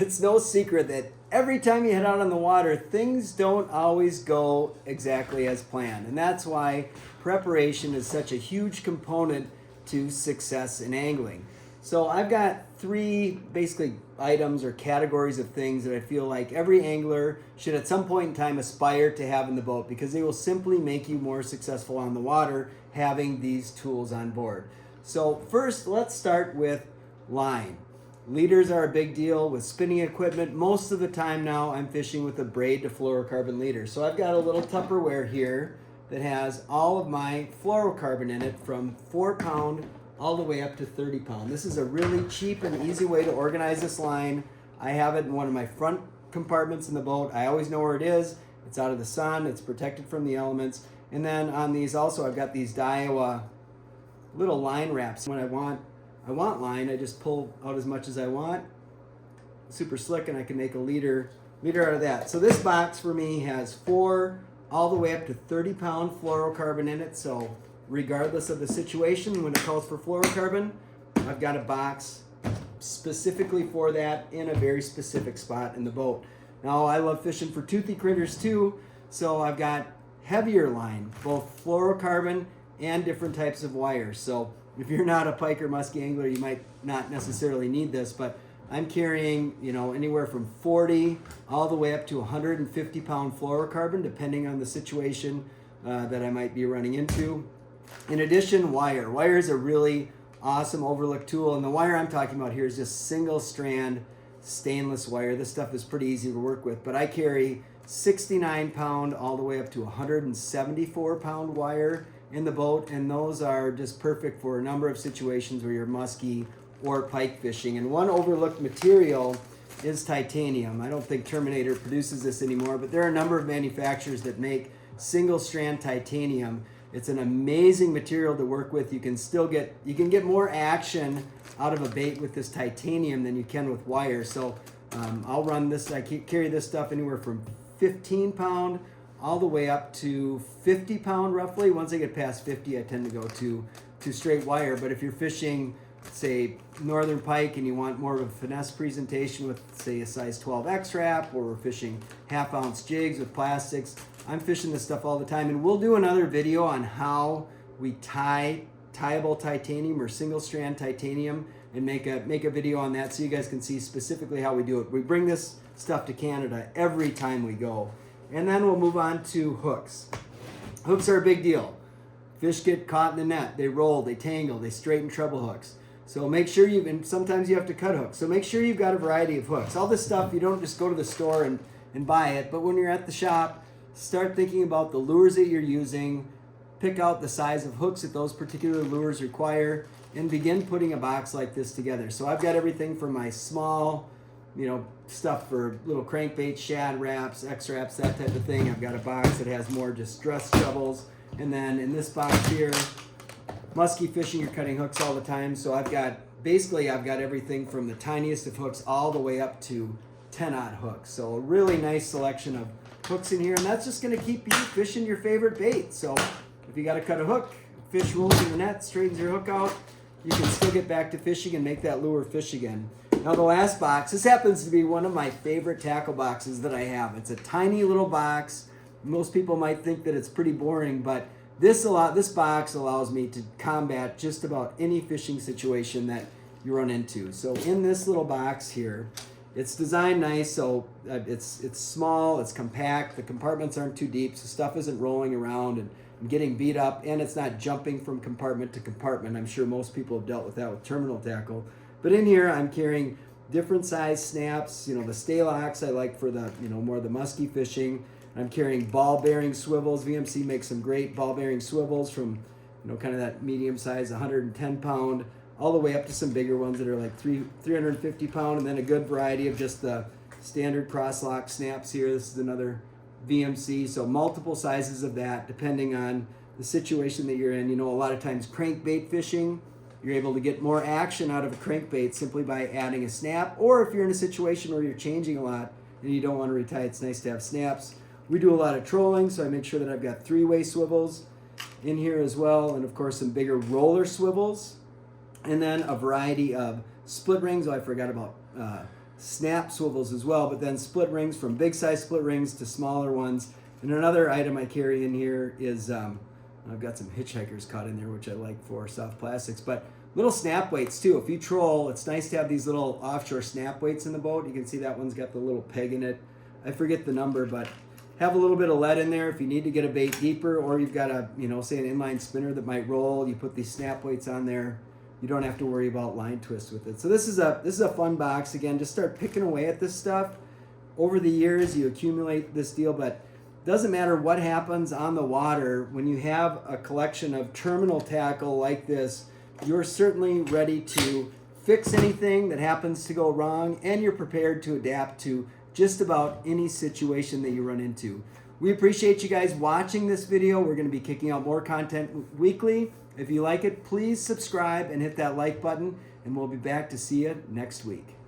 it's no secret that every time you head out on the water, things don't always go exactly as planned. And that's why preparation is such a huge component to success in angling. So I've got three basically items or categories of things that I feel like every angler should at some point in time aspire to have in the boat, because they will simply make you more successful on the water having these tools on board. So first, let's start with line. Leaders are a big deal with spinning equipment. Most of the time now I'm fishing with a braid to fluorocarbon leader. So I've got a little Tupperware here that has all of my fluorocarbon in it, from 4-pound all the way up to 30-pound. This is a really cheap and easy way to organize this line. I have it in one of my front compartments in the boat. I always know where it is. It's out of the sun. It's protected from the elements. And then on these also, I've got these Daiwa little line wraps. When I want line, I just pull out as much as I want. Super slick, and I can make a leader out of that. So this box for me has 4 all the way up to 30-pound fluorocarbon in it. So regardless of the situation, when it calls for fluorocarbon, I've got a box specifically for that in a very specific spot in the boat. Now, I love fishing for toothy critters too, so I've got heavier line, both fluorocarbon and different types of wires. So if you're not a pike or muskie angler, you might not necessarily need this, but I'm carrying, anywhere from 40 all the way up to 150-pound fluorocarbon, depending on the situation that I might be running into. In addition, wire. Wire is a really awesome overlooked tool, and the wire I'm talking about here is just single strand stainless wire. This stuff is pretty easy to work with, but I carry 69-pound all the way up to 174-pound wire in the boat, and those are just perfect for a number of situations where you're muskie or pike fishing. And one overlooked material is titanium. I don't think Terminator produces this anymore, but there are a number of manufacturers that make single strand titanium. It's an amazing material to work with. You can get more action out of a bait with this titanium than you can with wire. So I'll run this. I carry this stuff anywhere from 15-pound all the way up to 50-pound roughly. Once I get past 50, I tend to go to straight wire. But if you're fishing, say, northern pike, and you want more of a finesse presentation with, say, a size 12 X-Wrap, or we're fishing half-ounce jigs with plastics, I'm fishing this stuff all the time. And we'll do another video on how we tie tieable titanium or single strand titanium, and make a video on that so you guys can see specifically how we do it. We bring this stuff to Canada every time we go. And then we'll move on to hooks. Hooks are a big deal. Fish get caught in the net, they roll, they tangle, they straighten treble hooks. So make sure and sometimes you have to cut hooks. So make sure you've got a variety of hooks. All this stuff, you don't just go to the store and buy it, but when you're at the shop, start thinking about the lures that you're using, pick out the size of hooks that those particular lures require, and begin putting a box like this together. So I've got everything from my small, stuff for little crankbaits, shad wraps, X-wraps, that type of thing. I've got a box that has more just dress shovels. And then in this box here, muskie fishing, you're cutting hooks all the time. So I've got everything from the tiniest of hooks all the way up to 10-aught hooks. So a really nice selection of hooks in here. And that's just going to keep you fishing your favorite bait. So if you got to cut a hook, fish rolls in the net, straightens your hook out, you can still get back to fishing and make that lure fish again. Now the last box, this happens to be one of my favorite tackle boxes that I have. It's a tiny little box. Most people might think that it's pretty boring, but this box allows me to combat just about any fishing situation that you run into. So in this little box here, it's designed nice, so it's small, it's compact, the compartments aren't too deep, so stuff isn't rolling around and getting beat up, and it's not jumping from compartment to compartment. I'm sure most people have dealt with that with terminal tackle. But in here, I'm carrying different size snaps. The Stalox I like for the, more of the muskie fishing. I'm carrying ball bearing swivels. VMC makes some great ball bearing swivels from, kind of that medium size, 110-pound, all the way up to some bigger ones that are like 350-pound, and then a good variety of just the standard cross-lock snaps here. This is another VMC, so multiple sizes of that depending on the situation that you're in. A lot of times crankbait fishing, you're able to get more action out of a crankbait simply by adding a snap, or if you're in a situation where you're changing a lot and you don't want to retie, it's nice to have snaps. We do a lot of trolling, so I make sure that I've got 3-way swivels in here as well, and of course some bigger roller swivels, and then a variety of split rings. Oh, I forgot about snap swivels as well, but then split rings from big size split rings to smaller ones. And another item I carry in here is, I've got some hitchhikers caught in there, which I like for soft plastics, but little snap weights too. If you troll, it's nice to have these little offshore snap weights in the boat. You can see that one's got the little peg in it. I forget the number, but have a little bit of lead in there if you need to get a bait deeper, or you've got a, say an inline spinner that might roll. You put these snap weights on there. You don't have to worry about line twists with it. So this is a fun box. Again, just start picking away at this stuff. Over the years, you accumulate this deal, but doesn't matter what happens on the water. When you have a collection of terminal tackle like this, you're certainly ready to fix anything that happens to go wrong, and you're prepared to adapt to just about any situation that you run into. We appreciate you guys watching this video. We're going to be kicking out more content weekly. If you like it, please subscribe and hit that like button, and we'll be back to see you next week.